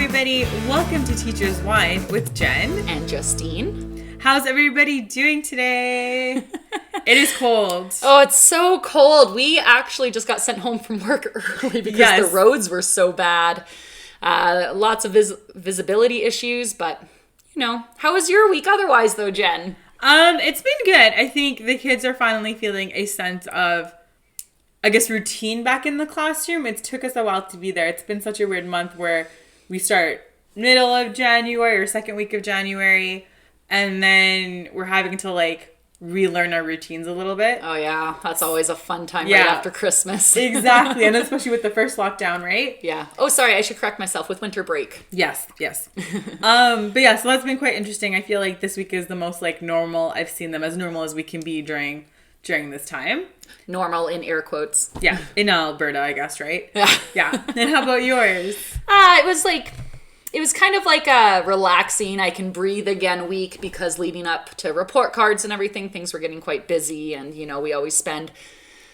everybody. Welcome to Teacher's Whine with Jenn and Justine. How's everybody doing today? It is cold. Oh, it's so cold. We actually just got sent home from work early because the roads were so bad. Lots of visibility issues, but you know, how was your week otherwise though, Jen? It's been good. I think the kids are finally feeling a sense of, I guess, routine back in the classroom. It took us a while to be there. It's been such a weird month where we start middle of January or second week of January, and then we're having to relearn our routines a little bบ. Oh yeah, that's always a fun time right after Christmas. Exactly, and especially with the first lockdown, right? Yeah. Oh, sorry, I should correct myself, with winter break. Yes. But yeah, so that's been quite interesting. I feel like this week is the most normal. I've seen them as normal as we can be during this time. Normal in air quotes. Yeah, in Alberta, I guess, right? Yeah. And how about yours? It was kind of like a relaxing, I can breathe again week, because leading up to report cards and everything, things were getting quite busy, and we always spend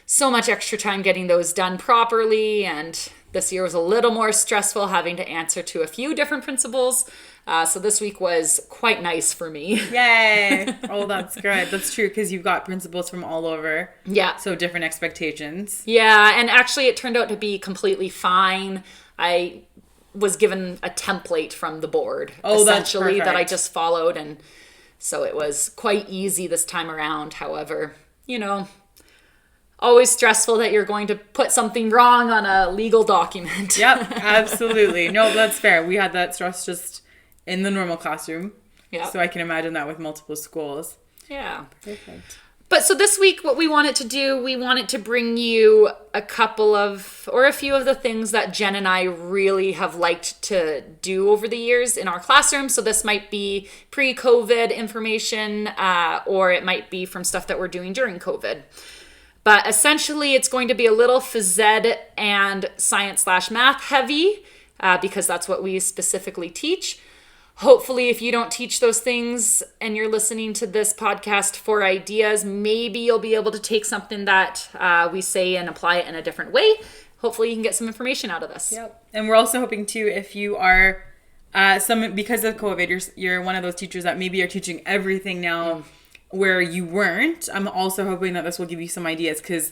so much extra time getting those done properly, and this year was a little more stressful, having to answer to a few different principals. So this week was quite nice for me. Yay! Oh, that's good. That's true, because you've got principals from all over. Yeah. So different expectations. Yeah, and actually it turned out to be completely fine. I was given a template from the board, essentially, that I just followed, and so it was quite easy this time around. However, always stressful that you're going to put something wrong on a legal document. Yep, absolutely. No, that's fair. We had that stress just in the normal classroom. Yeah. So I can imagine that with multiple schools. Yeah. Perfect. But so this week, what we wanted to do, we wanted to bring you a few of the things that Jen and I really have liked to do over the years in our classroom. So this might be pre-COVID information, or it might be from stuff that we're doing during COVID. But essentially, it's going to be a little phys ed and science/math heavy, because that's what we specifically teach. Hopefully, if you don't teach those things and you're listening to this podcast for ideas, maybe you'll be able to take something that we say and apply it in a different way. Hopefully, you can get some information out of this. Yep. And we're also hoping, too, if you are because of COVID, you're one of those teachers that maybe are teaching everything now where you weren't. I'm also hoping that this will give you some ideas, because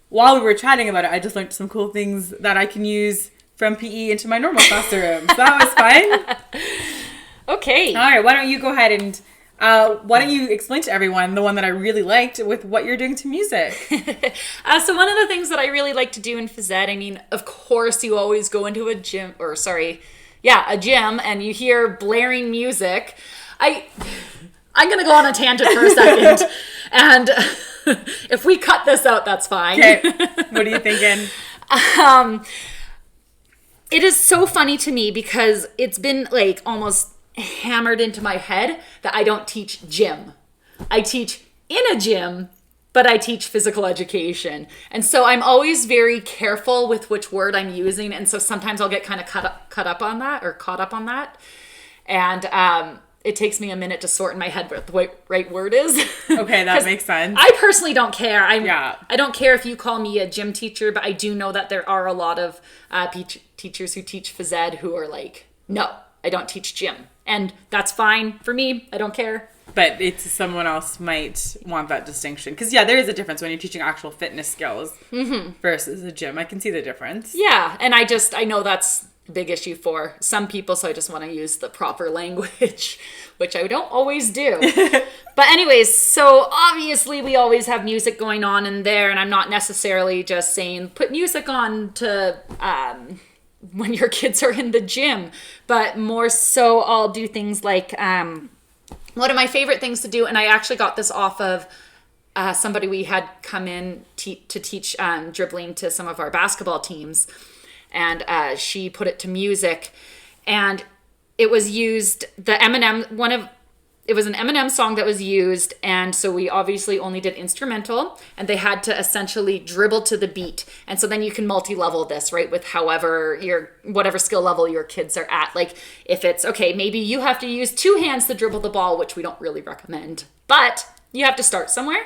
while we were chatting about it, I just learned some cool things that I can use from PE into my normal classroom. So that was fun. Okay. All right. Why don't you go ahead and why don't you explain to everyone the one that I really liked with what you're doing to music? So one of the things that I really like to do in phys ed, of course, you always go into a gym, and you hear blaring music. I'm going to go on a tangent for a second. And if we cut this out, that's fine. Okay. What are you thinking? It is so funny to me because it's been almost hammered into my head that I don't teach gym. I teach in a gym, but I teach physical education. And so I'm always very careful with which word I'm using. And so sometimes I'll get kind of caught up on that. And it takes me a minute to sort in my head what the right word is. Okay, that makes sense. I personally don't care. I don't care if you call me a gym teacher, but I do know that there are a lot of teachers who teach phys ed who are no, I don't teach gym. And that's fine for me. I don't care. But someone else might want that distinction. Because, there is a difference when you're teaching actual fitness skills versus a gym. I can see the difference. Yeah, and I know that's a big issue for some people, so I just want to use the proper language, which I don't always do. But anyways, so obviously we always have music going on in there, and I'm not necessarily just saying put music on to when your kids are in the gym, but more so I'll do things like one of my favorite things to do, and I actually got this off of somebody we had come in to teach dribbling to some of our basketball teams, and she put it to music, and it was used it was an Eminem song that was used, and so we obviously only did instrumental, and they had to essentially dribble to the beat. And so then you can multi-level this, right, with whatever skill level your kids are at. If it's, okay, maybe you have to use two hands to dribble the ball, which we don't really recommend, but you have to start somewhere.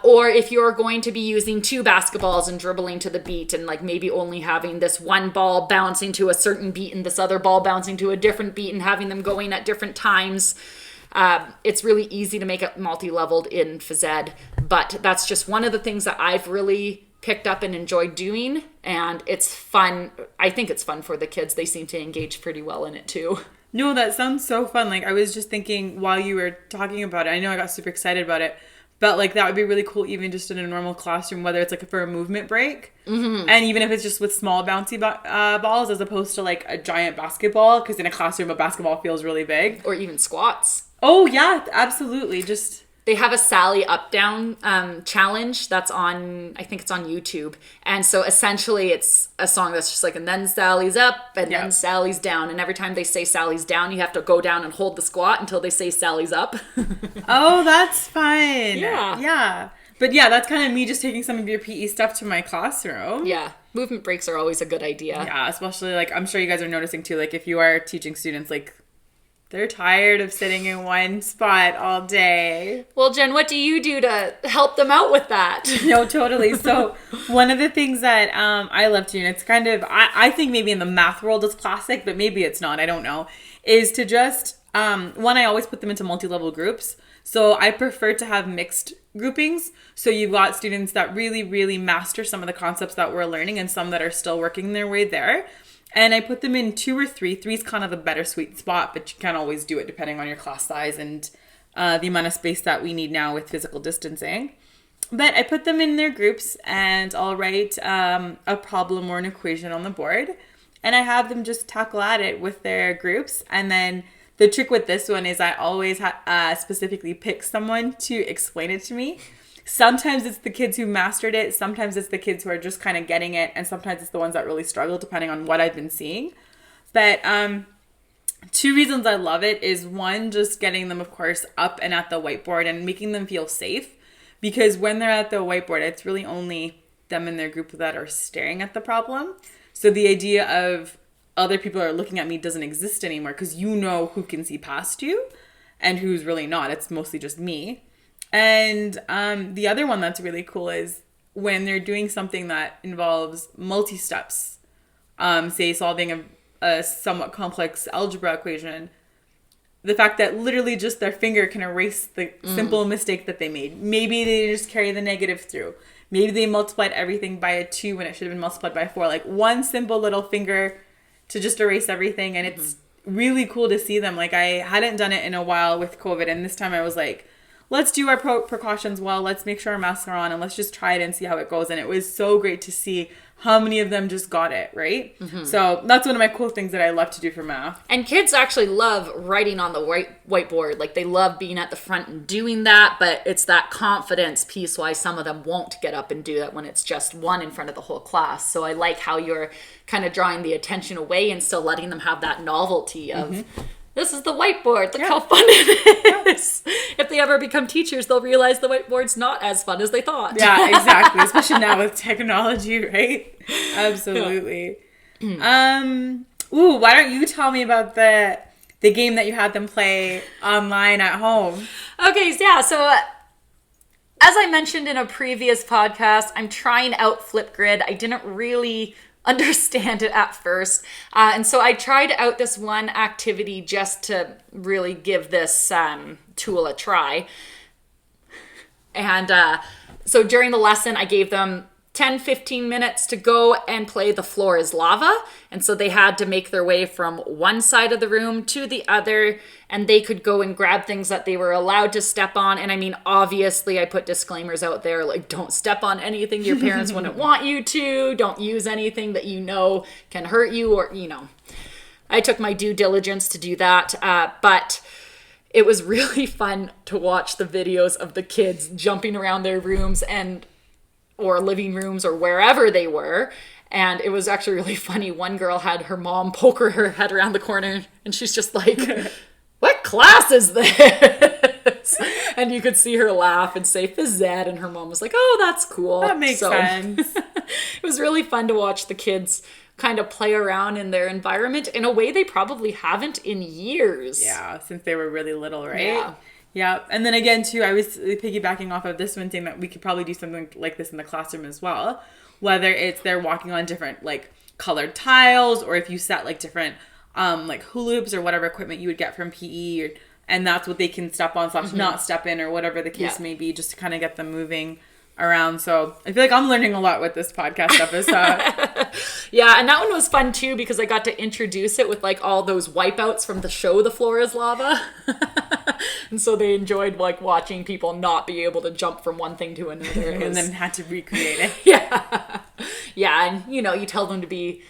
Or if you're going to be using 2 basketballs and dribbling to the beat and like maybe only having this one ball bouncing to a certain beat and this other ball bouncing to a different beat and having them going at different times, it's really easy to make it multi-leveled in phys ed. But that's just one of the things that I've really picked up and enjoyed doing. And it's fun. I think it's fun for the kids. They seem to engage pretty well in it too. No, that sounds so fun. Like, I was just thinking while you were talking about it, I know I got super excited about it, but like that would be really cool even just in a normal classroom, whether it's like for a movement break, and even if it's just with small bouncy balls as opposed to like a giant basketball, because in a classroom a basketball feels really big. Or even squats. Oh yeah, absolutely. Just... They have a Sally up down challenge that's on, I think it's on YouTube. And so essentially it's a song that's just like, and then Sally's up and then Sally's down. And every time they say Sally's down, you have to go down and hold the squat until they say Sally's up. Oh, that's fun. Yeah. Yeah. But yeah, that's kind of me just taking some of your PE stuff to my classroom. Yeah. Movement breaks are always a good idea. Yeah, especially like, I'm sure you guys are noticing too, like if you are teaching students, like they're tired of sitting in one spot all day. Well, Jen, what do you do to help them out with that? No, totally. So one of the things that I love to do, and it's kind of, I think maybe in the math world it's classic, but maybe it's not, I don't know, is to just, one, I always put them into multi-level groups. So I prefer to have mixed groupings. So you've got students that really, really master some of the concepts that we're learning and some that are still working their way there. And I put them in 2 or 3. 3 is kind of the better sweet spot, but you can't always do it depending on your class size and the amount of space that we need now with physical distancing. But I put them in their groups and I'll write a problem or an equation on the board. And I have them just tackle at it with their groups. And then the trick with this one is I always specifically pick someone to explain it to me. Sometimes it's the kids who mastered it. Sometimes it's the kids who are just kind of getting it. And sometimes it's the ones that really struggle, depending on what I've been seeing. But 2 reasons I love it is 1, just getting them, of course, up and at the whiteboard and making them feel safe. Because when they're at the whiteboard, it's really only them and their group that are staring at the problem. So the idea of other people are looking at me doesn't exist anymore because you know who can see past you and who's really not. It's mostly just me. And the other one that's really cool is when they're doing something that involves multi-steps, say solving a somewhat complex algebra equation, the fact that literally just their finger can erase the simple mistake that they made. Maybe they just carry the negative through. Maybe they multiplied everything by a 2 when it should have been multiplied by 4. Like one simple little finger to just erase everything. And it's really cool to see them. Like I hadn't done it in a while with COVID. And this time I was like, let's do our precautions well. Let's make sure our masks are on and let's just try it and see how it goes. And it was so great to see how many of them just got it, right? So that's one of my cool things that I love to do for math. And kids actually love writing on the whiteboard. Like they love being at the front and doing that, but it's that confidence piece why some of them won't get up and do that when it's just one in front of the whole class. So I like how you're kind of drawing the attention away and still letting them have that novelty of this is the whiteboard. Look how fun it is. If they ever become teachers, they'll realize the whiteboard's not as fun as they thought. Yeah, exactly. Especially now with technology, right? Absolutely. Why don't you tell me about the game that you had them play online at home? Okay, yeah. So as I mentioned in a previous podcast, I'm trying out Flipgrid. I didn't really understand it at first. And so I tried out this one activity just to really give this tool a try. And so during the lesson, I gave them 10-15 minutes to go and play The Floor is Lava. And so they had to make their way from one side of the room to the other, and they could go and grab things that they were allowed to step on. And I mean, obviously I put disclaimers out there, like don't step on anything your parents wouldn't want you to, don't use anything that you know can hurt you, or, you know, I took my due diligence to do that. But it was really fun to watch the videos of the kids jumping around their rooms or living rooms or wherever they were. And it was actually really funny. One girl had her mom poke her head around the corner and she's just like, what class is this? And you could see her laugh and say phys ed, and her mom was like, oh, that's cool. That makes sense. It was really fun to watch the kids kind of play around in their environment in a way they probably haven't in years. Yeah, since they were really little, right? Yeah. And then again, too, I was piggybacking off of this one saying that we could probably do something like this in the classroom as well. Whether it's they're walking on different like colored tiles, or if you set like different like hula hoops or whatever equipment you would get from PE, and that's what they can step on / not step in, or whatever the case may be, just to kind of get them moving around. So I feel like I'm learning a lot with this podcast episode. Yeah, and that one was fun too because I got to introduce it with like all those wipeouts from the show The Floor is Lava. And so they enjoyed like watching people not be able to jump from one thing to another. And then had to recreate it. Yeah. Yeah, and you know, you tell them to be,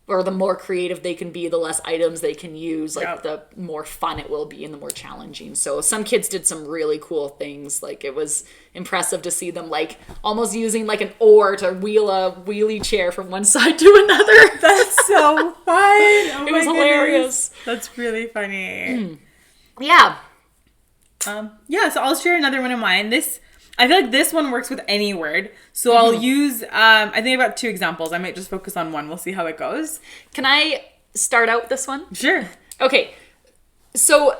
or the more creative they can be, the less items they can use, like the more fun it will be and the more challenging. So some kids did some really cool things. Like it was impressive to see them like almost using like an oar to wheel a wheelie chair from one side to another. That's so fun. Oh, it was hilarious. That's really funny. Yeah. Yeah, so I'll share another one of mine. I feel like this one works with any word. So I'll use, I think about 2 examples. I might just focus on one. We'll see how it goes. Can I start out this one? Sure. Okay. So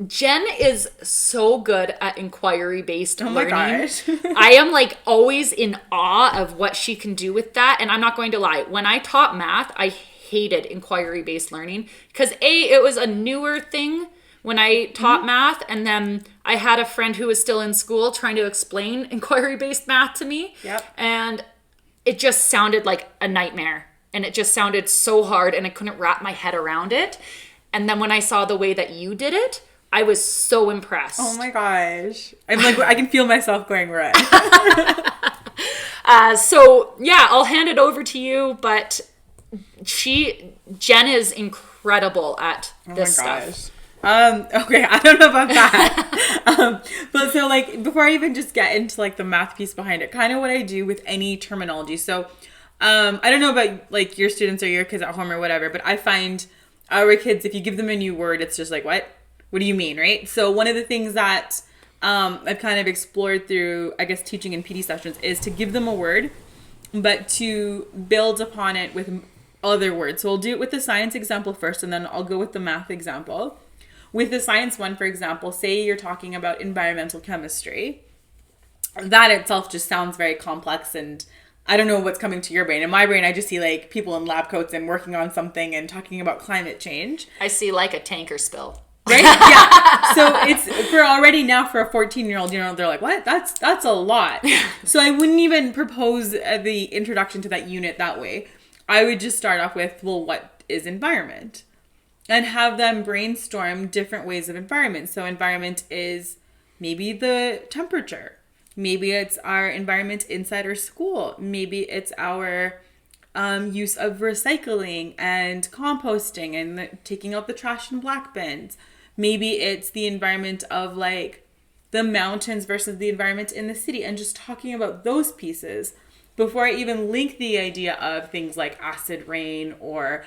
Jenn is so good at inquiry-based learning. Oh my gosh. I am like always in awe of what she can do with that. And I'm not going to lie. When I taught math, I hated inquiry-based learning because it was a newer thing when I taught math, and then I had a friend who was still in school trying to explain inquiry-based math to me. Yep. And it just sounded like a nightmare. And it just sounded so hard, and I couldn't wrap my head around it. And then when I saw the way that you did it, I was so impressed. Oh my gosh. I'm like, I can feel myself going red. So yeah, I'll hand it over to you, but Jenn is incredible at this stuff. Okay, I don't know about that. But so like, before I even just get into like the math piece behind it, kind of what I do with any terminology. So, I don't know about like your students or your kids at home or whatever, but I find our kids, if you give them a new word, it's just like, what do you mean? Right? So one of the things that, I've kind of explored through, I guess, teaching in PD sessions is to give them a word, but to build upon it with other words. So I'll do it with the science example first, and then I'll go with the math example. With the science one, for example, say you're talking about environmental chemistry. That itself just sounds very complex, and I don't know what's coming to your brain. In my brain, I just see like people in lab coats and working on something and talking about climate change. I see like a tanker spill. Right? Yeah. So it's for already now for a 14-year-old, they're like, what? That's a lot. So I wouldn't even propose the introduction to that unit that way. I would just start off with, well, what is environment? And have them brainstorm different ways of environment. So environment is maybe the temperature. Maybe it's our environment inside our school. Maybe it's our use of recycling and composting and taking out the trash in black bins. Maybe it's the environment of like the mountains versus the environment in the city, and just talking about those pieces before I even link the idea of things like acid rain or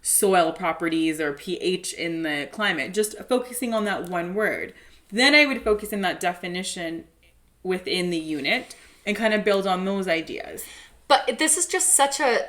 soil properties or pH in the climate, just focusing on that one word. Then I would focus in that definition within the unit and kind of build on those ideas. But this is just such a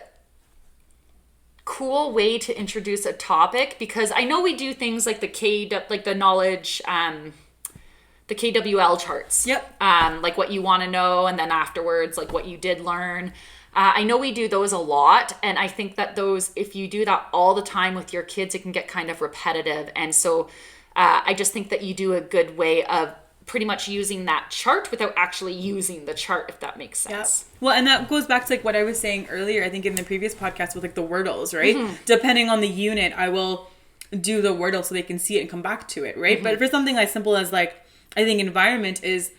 cool way to introduce a topic, because I know we do things like the knowledge, the KWL charts. Yep. Like what you want to know, and then afterwards, like what you did learn. I know we do those a lot, and I think that those, if you do that all the time with your kids, it can get kind of repetitive. And so I just think that you do a good way of pretty much using that chart without actually using the chart, if that makes sense. Yep. Well, and that goes back to like what I was saying earlier, I think in the previous podcast with like the Wordles, right? Mm-hmm. Depending on the unit, I will do the Wordle so they can see it and come back to it, right? Mm-hmm. But for something as simple as like, I think environment is,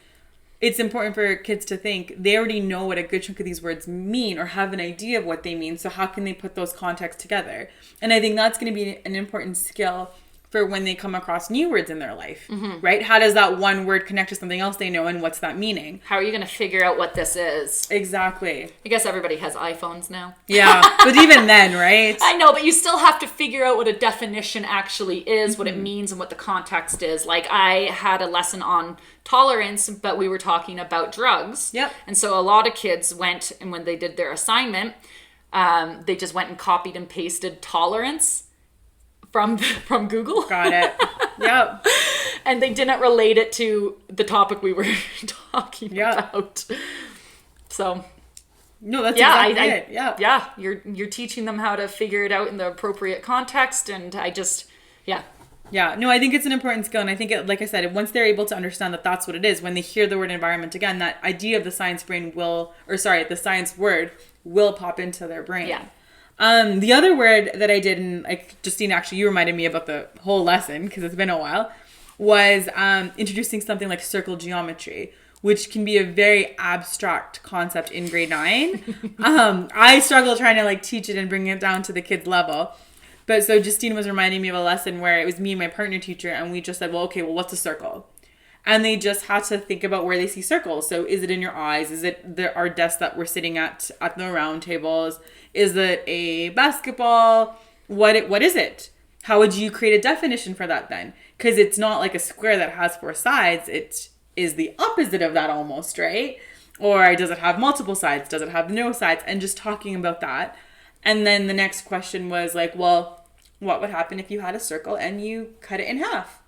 it's important for kids to think they already know what a good chunk of these words mean or have an idea of what they mean. So how can they put those contexts together? And I think that's going to be an important skill for when they come across new words in their life, mm-hmm. right? How does that one word connect to something else they know, and what's that meaning? How are you going to figure out what this is? Exactly. I guess everybody has iPhones now. Yeah, but even then, right? I know, but you still have to figure out what a definition actually is, what it means, and what the context is. Like, I had a lesson on tolerance, but we were talking about drugs. Yep. And so a lot of kids went, and when they did their assignment, they just went and copied and pasted tolerance from Google. Got it. Yep. And they didn't relate it to the topic we were talking about. So no, that's exactly it. Yeah. Yeah. You're teaching them how to figure it out in the appropriate context. And I just, Yeah, no, I think it's an important skill. And I think, like I said, once they're able to understand that that's what it is, when they hear the word environment again, that idea of the science the science word will pop into their brain. Yeah. The other word that I did, and like Justine, actually, you reminded me about the whole lesson because it's been a while, was introducing something like circle geometry, which can be a very abstract concept in grade 9. I struggle trying to like teach it and bring it down to the kids' level. But so Justine was reminding me of a lesson where it was me and my partner teacher, and we just said, well, what's a circle? And they just had to think about where they see circles. So is it in your eyes? Is it our desk that we're sitting at the round tables? Is it a basketball? What is it? How would you create a definition for that then? Because it's not like a square that has 4 sides. It is the opposite of that almost, right? Or does it have multiple sides? Does it have no sides? And just talking about that. And then the next question was like, well, what would happen if you had a circle and you cut it in half?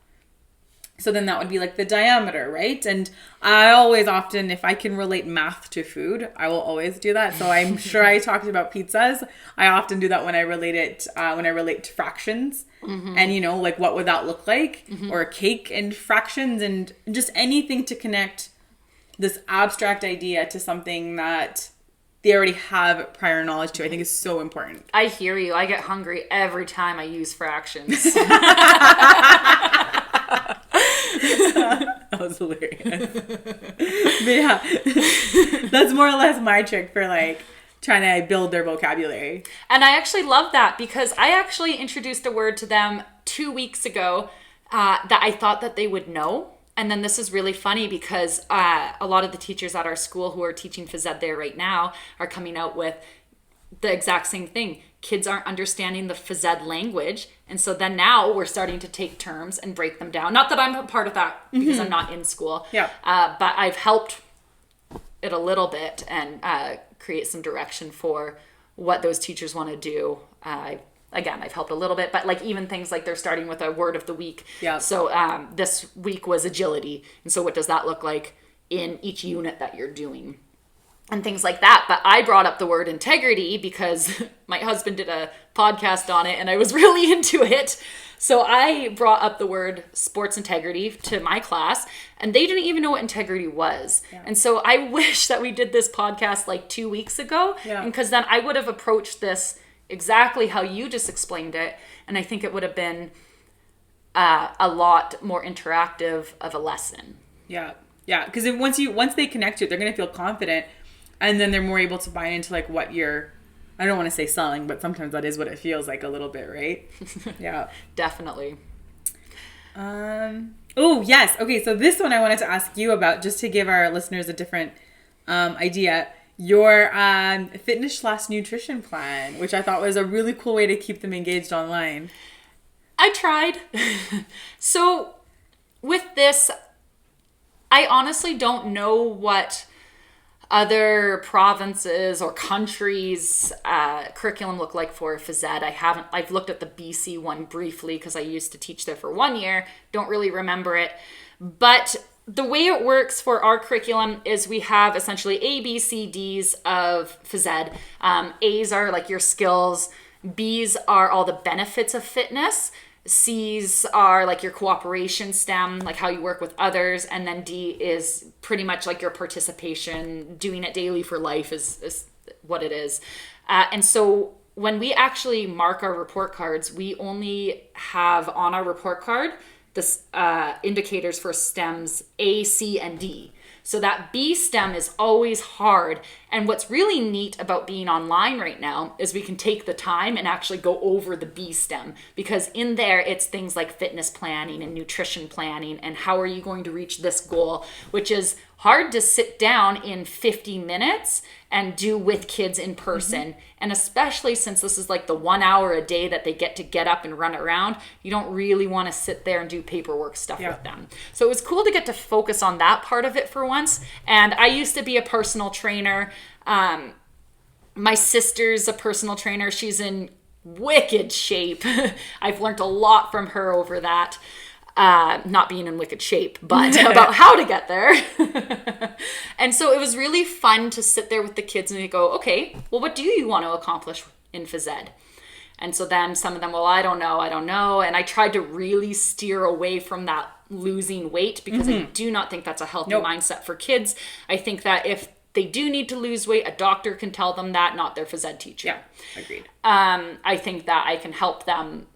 So then that would be like the diameter, right? And I always often, if I can relate math to food, I will always do that. So I'm sure I talked about pizzas. I often do that when I relate to fractions. Mm-hmm. And, like what would that look like? Mm-hmm. Or a cake and fractions, and just anything to connect this abstract idea to something that they already have prior knowledge to, I think is so important. I hear you. I get hungry every time I use fractions. That was hilarious. But yeah, that's more or less my trick for like trying to build their vocabulary. And I actually love that because I actually introduced a word to them 2 weeks ago that I thought that they would know. And then this is really funny because a lot of the teachers at our school who are teaching phys ed there right now are coming out with the exact same thing. Kids aren't understanding the phys ed language. And so then now we're starting to take terms and break them down. Not that I'm a part of that because I'm not in school. Yeah. But I've helped it a little bit and create some direction for what those teachers want to do. Again, I've helped a little bit, but like even things like they're starting with a word of the week. Yeah. So this week was agility. And so what does that look like in each unit that you're doing? And things like that. But I brought up the word integrity because my husband did a podcast on it and I was really into it. So I brought up the word sports integrity to my class and they didn't even know what integrity was. Yeah. And so I wish that we did this podcast like 2 weeks ago. Yeah. Because then I would have approached this exactly how you just explained it. And I think it would have been a lot more interactive of a lesson. Yeah. Yeah. Because once they connect to it, they're going to feel confident. And then they're more able to buy into like what you're, I don't want to say selling, but sometimes that is what it feels like a little bit, right? Yeah. Definitely. Oh, yes. Okay. So this one I wanted to ask you about just to give our listeners a different idea. Your fitness/nutrition plan, which I thought was a really cool way to keep them engaged online. I tried. So with this, I honestly don't know what other provinces or countries curriculum look like for phys ed. I've looked at the BC one briefly because I used to teach there for 1 year. Don't really remember it. But the way it works for our curriculum is we have essentially A, B, C, Ds of phys ed. A's are like your skills. B's are all the benefits of fitness. C's are like your cooperation STEM, like how you work with others. And then D is pretty much like your participation, doing it daily for life is what it is. And so when we actually mark our report cards, we only have on our report card this indicators for STEMs A, C, and D. So that B STEM is always hard. And what's really neat about being online right now is we can take the time and actually go over the B STEM, because in there it's things like fitness planning and nutrition planning and how are you going to reach this goal, which is hard to sit down in 50 minutes and do with kids in person. Mm-hmm. And especially since this is like the 1 hour a day that they get up and run around, you don't really want to sit there and do paperwork stuff with them. So it was cool to get to focus on that part of it for once. And I used to be a personal trainer. My sister's a personal trainer. She's in wicked shape. I've learned a lot from her over that. not being in wicked shape, but about how to get there. And so it was really fun to sit there with the kids and they go, okay, well, what do you want to accomplish in phys ed? And so then some of them, well, I don't know. And I tried to really steer away from that losing weight because I do not think that's a healthy mindset for kids. I think that if they do need to lose weight, a doctor can tell them that, not their phys ed teacher. Yeah, agreed. I think that I can help them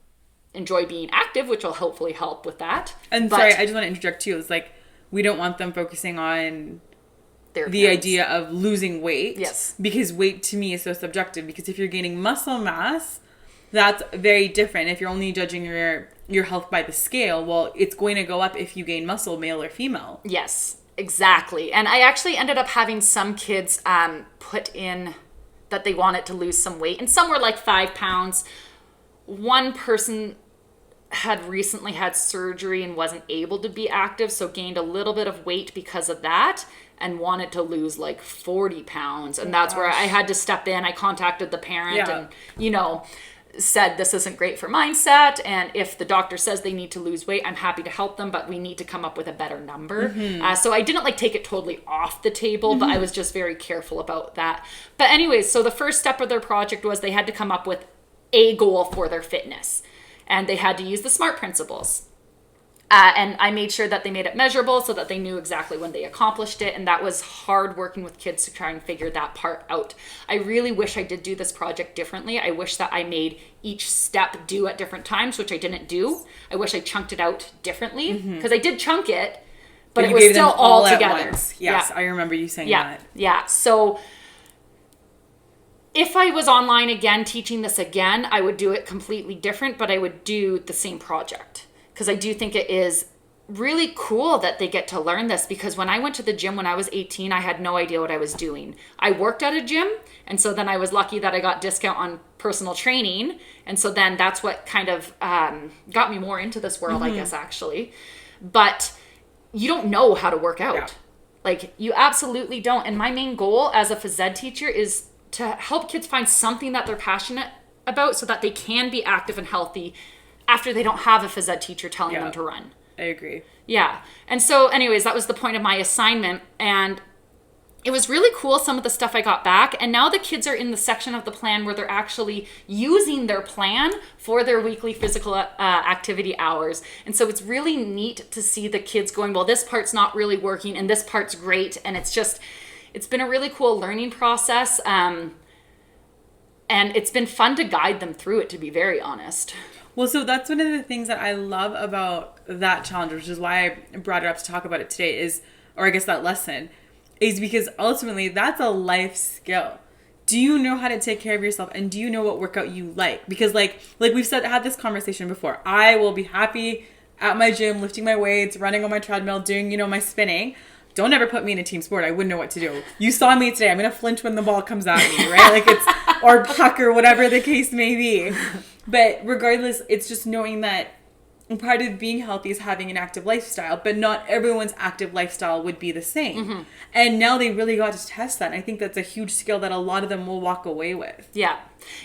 enjoy being active, which will hopefully help with that. And sorry, I just want to interject too. It's like, we don't want them focusing on the idea of losing weight. Yes. Because weight to me is so subjective. Because if you're gaining muscle mass, that's very different. If you're only judging your health by the scale, well, it's going to go up if you gain muscle, male or female. Yes, exactly. And I actually ended up having some kids put in that they wanted to lose some weight. And some were like 5 pounds. One person had recently had surgery and wasn't able to be active, so gained a little bit of weight because of that and wanted to lose like 40 pounds. And that's where I had to step in. I contacted the parent and, said this isn't great for mindset, and if the doctor says they need to lose weight, I'm happy to help them, but we need to come up with a better number. So I didn't like take it totally off the table, but I was just very careful about that. But anyways, so the first step of their project was they had to come up with a goal for their fitness, and they had to use the SMART principles. And I made sure that they made it measurable so that they knew exactly when they accomplished it. And that was hard working with kids to try and figure that part out. I really wish I did do this project differently. I wish that I made each step due at different times, which I didn't do. I wish I chunked it out differently because I did chunk it, but it was still all together. Yes, I remember you saying that. Yeah. So if I was online again, teaching this again, I would do it completely different, but I would do the same project. Because I do think it is really cool that they get to learn this, because when I went to the gym when I was 18, I had no idea what I was doing. I worked at a gym, and so then I was lucky that I got discount on personal training, and so then that's what kind of got me more into this world, I guess, actually. But you don't know how to work out. Yeah. Like, you absolutely don't. And my main goal as a phys ed teacher is to help kids find something that they're passionate about so that they can be active and healthy after they don't have a phys ed teacher telling them to run. I agree. Yeah. And so anyways, that was the point of my assignment. And it was really cool, some of the stuff I got back. And now the kids are in the section of the plan where they're actually using their plan for their weekly physical activity hours. And so it's really neat to see the kids going, well, this part's not really working and this part's great. And it's been a really cool learning process. And it's been fun to guide them through it, to be very honest. Well, so that's one of the things that I love about that challenge, which is why I brought it up to talk about it today, or I guess that lesson, is because ultimately that's a life skill. Do you know how to take care of yourself, and do you know what workout you like? Because like we've had this conversation before, I will be happy at my gym, lifting my weights, running on my treadmill, doing, my spinning. Don't ever put me in a team sport. I wouldn't know what to do. You saw me today. I'm going to flinch when the ball comes at me, right? Or puck or whatever the case may be. But regardless, it's just knowing that part of being healthy is having an active lifestyle, but not everyone's active lifestyle would be the same. And now they really got to test that. And I think that's a huge skill that a lot of them will walk away with. Yeah.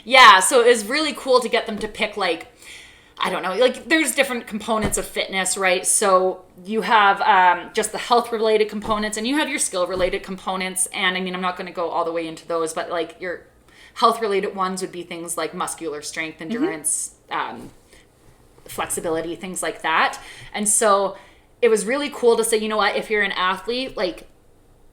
Yeah. So it's really cool to get them to pick, I don't know, there's different components of fitness, right? So you have just the health-related components, and you have your skill-related components. And I mean, I'm not going to go all the way into those, but your health-related ones would be things like muscular strength, endurance, flexibility, things like that. And so it was really cool to say, you know what, if you're an athlete,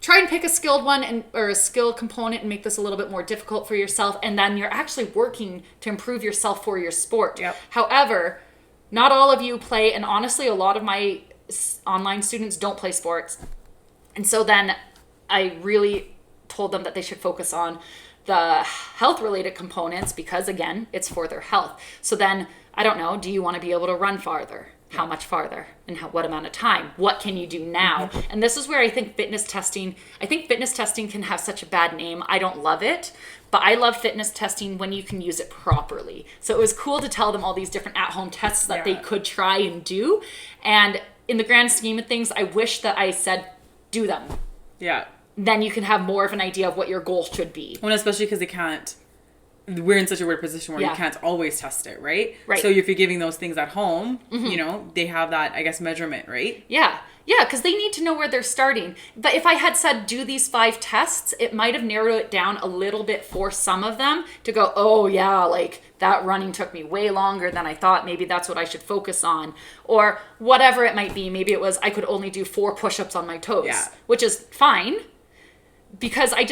try and pick a skilled one or a skill component and make this a little bit more difficult for yourself. And then you're actually working to improve yourself for your sport. Yep. However, not all of you play. And honestly, a lot of my online students don't play sports. And so then I really told them that they should focus on the health-related components because, again, it's for their health. So then, I don't know, do you want to be able to run farther? How much farther? And what amount of time? What can you do now? And this is where I think fitness testing can have such a bad name. I don't love it, but I love fitness testing when you can use it properly. So it was cool to tell them all these different at-home tests that they could try and do. And in the grand scheme of things, I wish that I said, do them. Yeah. Then you can have more of an idea of what your goal should be. Well, especially because they can't we're in such a weird position where Yeah. you can't always test it, right? Right. So if you're giving those things at home, you know, they have that, I guess, measurement, right? Yeah. Yeah, because they need to know where they're starting. But if I had said do these 5 tests, it might have narrowed it down a little bit for some of them to go, oh yeah, like that running took me way longer than I thought. Maybe that's what I should focus on. Or whatever it might be. Maybe it was I could only do 4 push-ups on my toes, Yeah. which is fine. Because I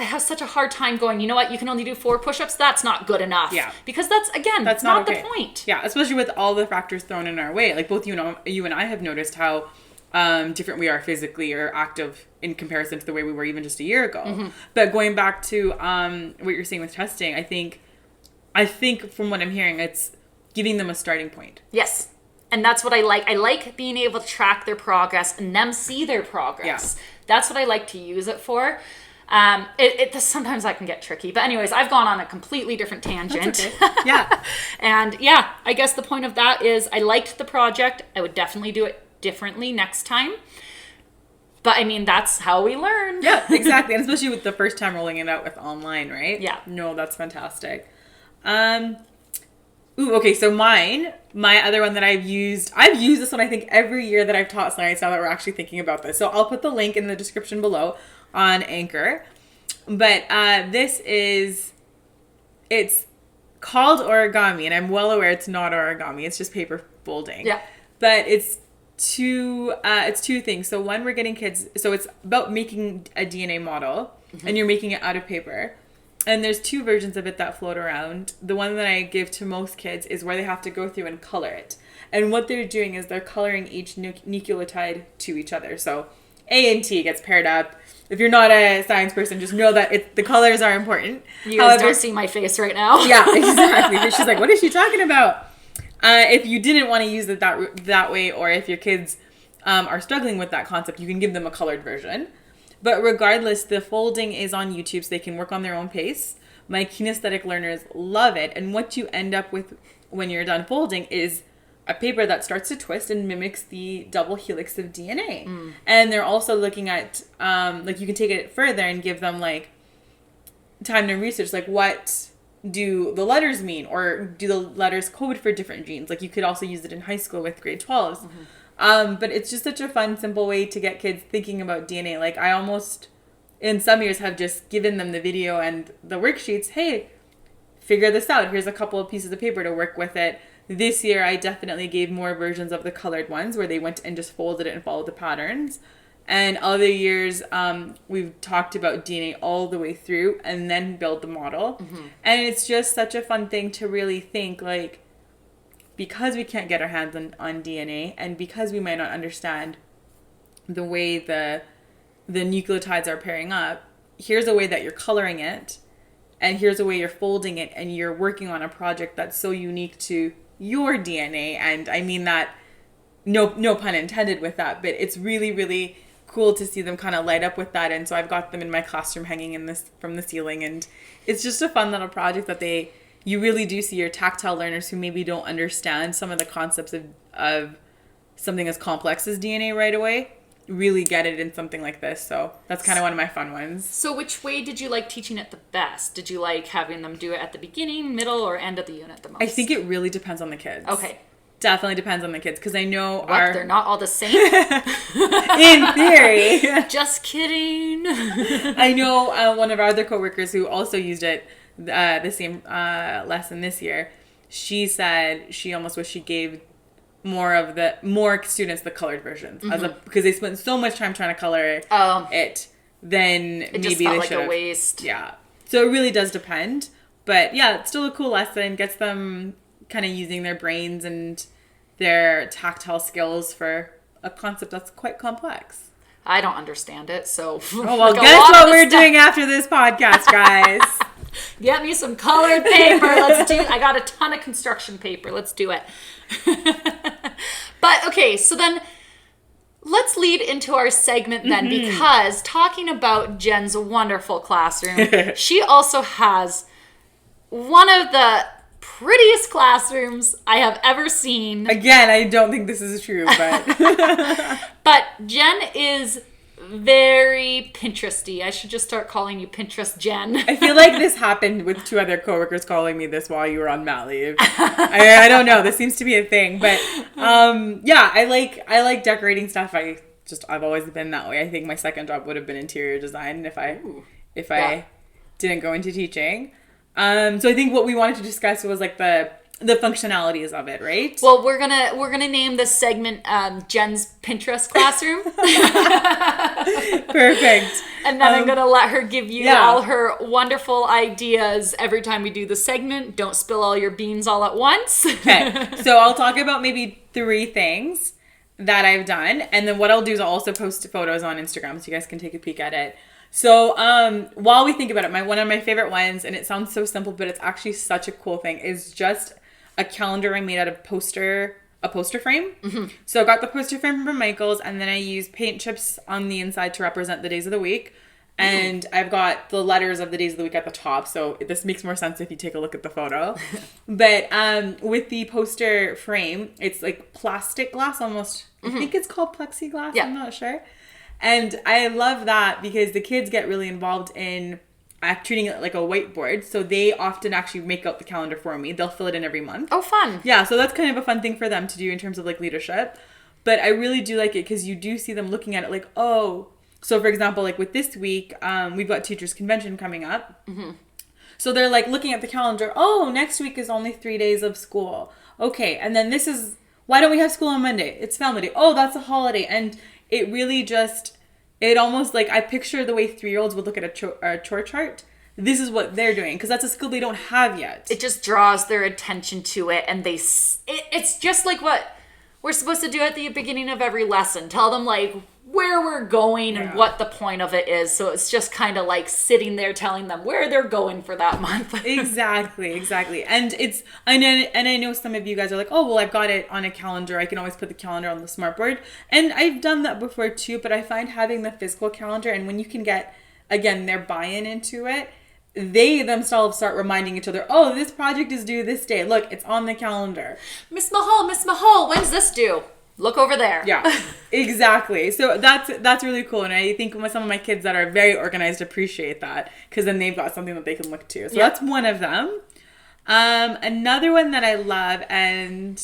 have such a hard time going, you know what, you can only do 4 push-ups. That's not good enough. Yeah. Because that's, again, That's not okay. the point. Yeah, especially with all the factors thrown in our way. Like both you and I have noticed how different we are physically or active in comparison to the way we were even just a year ago. But going back to what you're saying with testing, I think from what I'm hearing, it's giving them a starting point. Yes. And that's what I like. I like being able to track their progress and them see their progress. Yeah. That's what I like to use it for. Sometimes that can get tricky. But anyways, I've gone on a completely different tangent. That's okay. Yeah. And yeah, I guess the point of that is I liked the project. I would definitely do it differently next time. But I mean, that's how we learn. Yeah, exactly. And especially with the first time rolling it out with online, right? Yeah. No, that's fantastic. Okay, so my other one that I've used this one I think every year that I've taught science now that we're actually thinking about this. So I'll put the link in the description below on Anchor. But it's called origami, and I'm well aware it's not origami, it's just paper folding. Yeah. But it's two things. So one, we're getting kids, so it's about making a DNA model, and you're making it out of paper. And there's 2 versions of it that float around. The one that I give to most kids is where they have to go through and color it. And what they're doing is they're coloring each nucleotide to each other. So A and T gets paired up. If you're not a science person, just know that the colors are important. You guys don't see my face right now. Yeah, exactly. She's like, what is she talking about? If you didn't want to use it that way, or if your kids are struggling with that concept, you can give them a colored version. But regardless, the folding is on YouTube, so they can work on their own pace. My kinesthetic learners love it. And what you end up with when you're done folding is a paper that starts to twist and mimics the double helix of DNA. And they're also looking at, you can take it further and give them, time to research, what do the letters mean? Or do the letters code for different genes? You could also use it in high school with grade 12s. But it's just such a fun, simple way to get kids thinking about DNA. I almost, in some years, have just given them the video and the worksheets. Hey, figure this out. Here's a couple of pieces of paper to work with it. This year, I definitely gave more versions of the colored ones where they went and just folded it and followed the patterns. And other years, we've talked about DNA all the way through and then build the model. And it's just such a fun thing to really think, because we can't get our hands on DNA, and because we might not understand the way the nucleotides are pairing up, here's a way that you're coloring it, and here's a way you're folding it, and you're working on a project that's so unique to your DNA. And I mean that, no pun intended with that, but it's really, really cool to see them kind of light up with that. And so I've got them in my classroom hanging from the ceiling, and it's just a fun little project that you really do see your tactile learners who maybe don't understand some of the concepts of something as complex as DNA right away really get it in something like this. So that's kind of one of my fun ones. So which way did you like teaching it the best? Did you like having them do it at the beginning, middle, or end of the unit the most? I think it really depends on the kids. Okay. Definitely depends on the kids, because I know they're not all the same? In theory. Just kidding. I know one of our other coworkers who also used it the same lesson this year. She said she almost wished she gave more students the colored versions, because they spent so much time trying to color it. Then it maybe just they felt like should a waste. Yeah. So it really does depend, but yeah, it's still a cool lesson. Gets them kind of using their brains and their tactile skills for a concept that's quite complex. I don't understand it, so. Oh well, guess what we're doing after this podcast, guys. Get me some colored paper. I got a ton of construction paper. Let's do it. But okay, so then let's lead into our segment then, because talking about Jen's wonderful classroom, she also has one of the prettiest classrooms I have ever seen. Again, I don't think this is true, but but Jenn is very Pinteresty. I should just start calling you Pinterest Jen. I feel like this happened with 2 other coworkers calling me this while you were on mat leave. I don't know. This seems to be a thing, but yeah, I like decorating stuff. I've always been that way. I think my second job would have been interior design if I didn't go into teaching. So I think what we wanted to discuss was like the functionalities of it, right? Well, we're gonna name this segment Jen's Pinterest classroom. Perfect. And then I'm gonna let her give you all her wonderful ideas every time we do the segment. Don't spill all your beans all at once. Okay. So I'll talk about maybe 3 things that I've done, and then what I'll do is I'll also post photos on Instagram so you guys can take a peek at it. So while we think about it, one of my favorite ones, and it sounds so simple, but it's actually such a cool thing, is just a calendar I made out of a poster frame. Mm-hmm. So I got the poster frame from Michael's, and then I used paint chips on the inside to represent the days of the week. And I've got the letters of the days of the week at the top. So this makes more sense if you take a look at the photo. But with the poster frame, it's like plastic glass almost. Mm-hmm. I think it's called plexiglass. Yeah. I'm not sure. And I love that because the kids get really involved in treating it like a whiteboard. So they often actually make out the calendar for me. They'll fill it in every month. Oh, fun. Yeah. So that's kind of a fun thing for them to do in terms of like leadership. But I really do like it because you do see them looking at it like, oh. So for example, like with this week, we've got teachers convention coming up. Mm-hmm. So they're like looking at the calendar. Oh, next week is only 3 days of school. Okay. And then this is, why don't we have school on Monday? It's family day. Oh, that's a holiday. And it really just, it almost like, I picture the way 3-year-olds would look at a chore chart. This is what they're doing because that's a skill they don't have yet. It just draws their attention to it, and it's just like what we're supposed to do at the beginning of every lesson. Tell them like where we're going and what the point of it is. So it's just kind of like sitting there telling them where they're going for that month. Exactly. And I know some of you guys are like, oh, well, I've got it on a calendar. I can always put the calendar on the smartboard. And I've done that before too, but I find having the physical calendar, and when you can get, again, their buy-in into it, they themselves start reminding each other, oh, this project is due this day. Look, it's on the calendar. Miss Mahal, when's this due? Look over there. Yeah, exactly. So that's really cool. And I think some of my kids that are very organized appreciate that because then they've got something that they can look to. So that's one of them. Another one that I love, and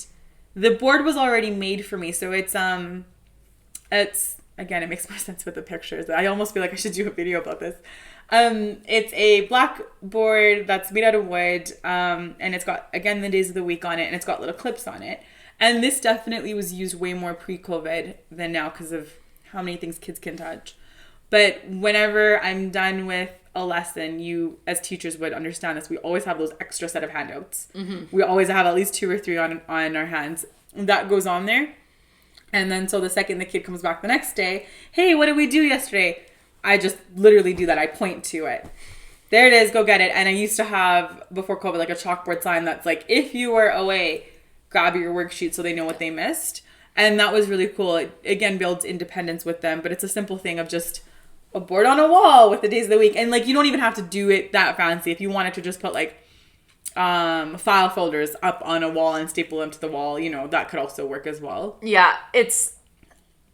the board was already made for me. So it's again, it makes more sense with the pictures. I almost feel like I should do a video about this. It's a blackboard that's made out of wood, and it's got, again, the days of the week on it, and it's got little clips on it. And this definitely was used way more pre-COVID than now because of how many things kids can touch. But whenever I'm done with a lesson, you as teachers would understand this. We always have those extra set of handouts. Mm-hmm. We always have at least 2 or 3 on our hands. That goes on there. And then so the second the kid comes back the next day, hey, what did we do yesterday? I just literally do that. I point to it. There it is. Go get it. And I used to have, before COVID, like a chalkboard sign that's like, if you were away, grab your worksheet so they know what they missed. And that was really cool. It, again, builds independence with them. But it's a simple thing of just a board on a wall with the days of the week. And like, you don't even have to do it that fancy. If you wanted to just put like file folders up on a wall and staple them to the wall, that could also work as well. Yeah,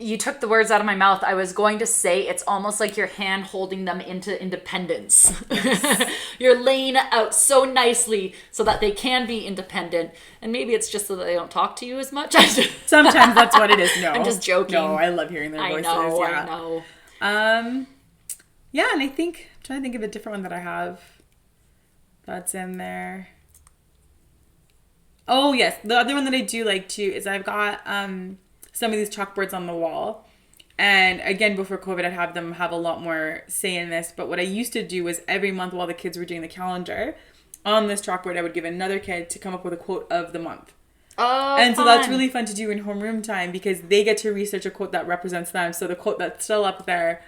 you took the words out of my mouth. I was going to say it's almost like your hand holding them into independence. Yes. You're laying it out so nicely so that they can be independent. And maybe it's just so that they don't talk to you as much. Sometimes that's what it is. No, I'm just joking. No, I love hearing their voices. I know. Yeah, and I'm trying to think of a different one that I have that's in there. Oh, yes. The other one that I do like too is I've got some of these chalkboards on the wall. And again, before COVID, I'd have them have a lot more say in this. But what I used to do was every month while the kids were doing the calendar, on this chalkboard, I would give another kid to come up with a quote of the month. Oh, and so that's really fun to do in homeroom time because they get to research a quote that represents them. So the quote that's still up there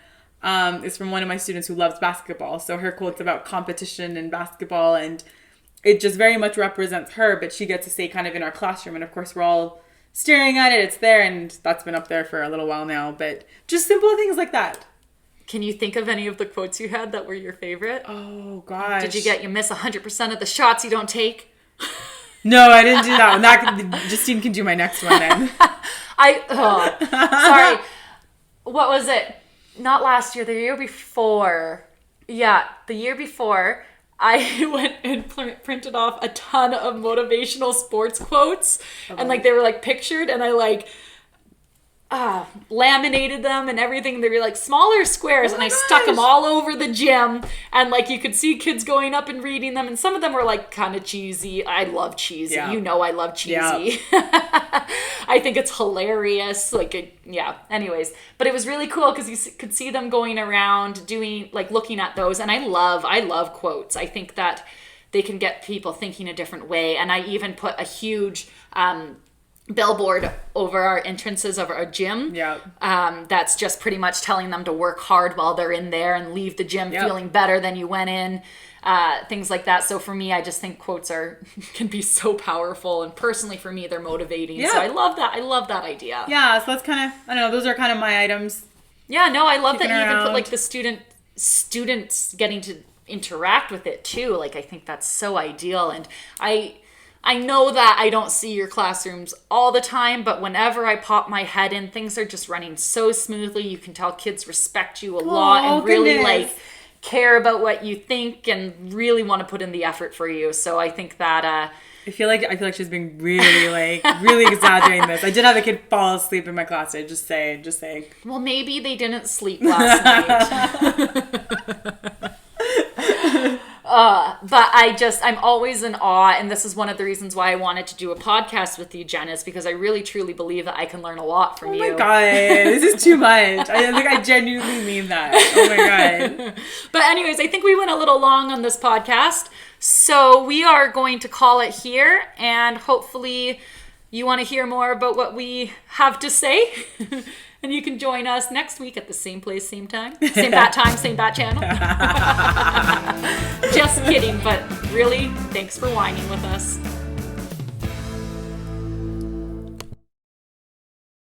is from one of my students who loves basketball. So her quote's about competition and basketball, and it just very much represents her, but she gets to say kind of in our classroom. And of course, we're all staring at it. It's there, and that's been up there for a little while now. But just simple things like that. Can you think of any of the quotes you had that were your favorite? Oh, gosh. Did you miss 100% of the shots you don't take? No, I didn't do that one. Justine can do my next one then. Sorry. What was it? not last year, the year before. Yeah, the year before, I went and printed off a ton of motivational sports quotes. And like they were like pictured, and I like laminated them and everything. They were like smaller squares, and I stuck them all over the gym, and like you could see kids going up and reading them, and some of them were like kind of cheesy. I love cheesy. Yeah. You know I love cheesy. Yeah. I think it's hilarious. Anyways, but it was really cool because you could see them going around doing, like, looking at those, and I love quotes. I think that they can get people thinking a different way, and I even put a huge billboard over our entrances of our gym. Yeah. That's just pretty much telling them to work hard while they're in there and leave the gym feeling better than you went in. Things like that. So for me, I just think quotes can be so powerful, and personally for me, they're motivating. Yeah. So I love that. I love that idea. Yeah. So that's kind of, I don't know, those are kind of my items. Yeah. No, I love that you even put like the students getting to interact with it too. Like, I think that's so ideal. And I know that I don't see your classrooms all the time, but whenever I pop my head in, things are just running so smoothly. You can tell kids respect you a lot and really like care about what you think and really want to put in the effort for you. So I think that I feel like she's being really really exaggerating this. I did have a kid fall asleep in my class today. Just saying. Well, maybe they didn't sleep last night. But I'm always in awe, and this is one of the reasons why I wanted to do a podcast with you, Jen, is because I really truly believe that I can learn a lot from you. Oh my God, this is too much. I think I genuinely mean that. Oh my God. But anyways, I think we went a little long on this podcast, so we are going to call it here, and hopefully you want to hear more about what we have to say. And you can join us next week at the same place, same time. Same bat time, same bat channel. Just kidding, but really, thanks for whining with us.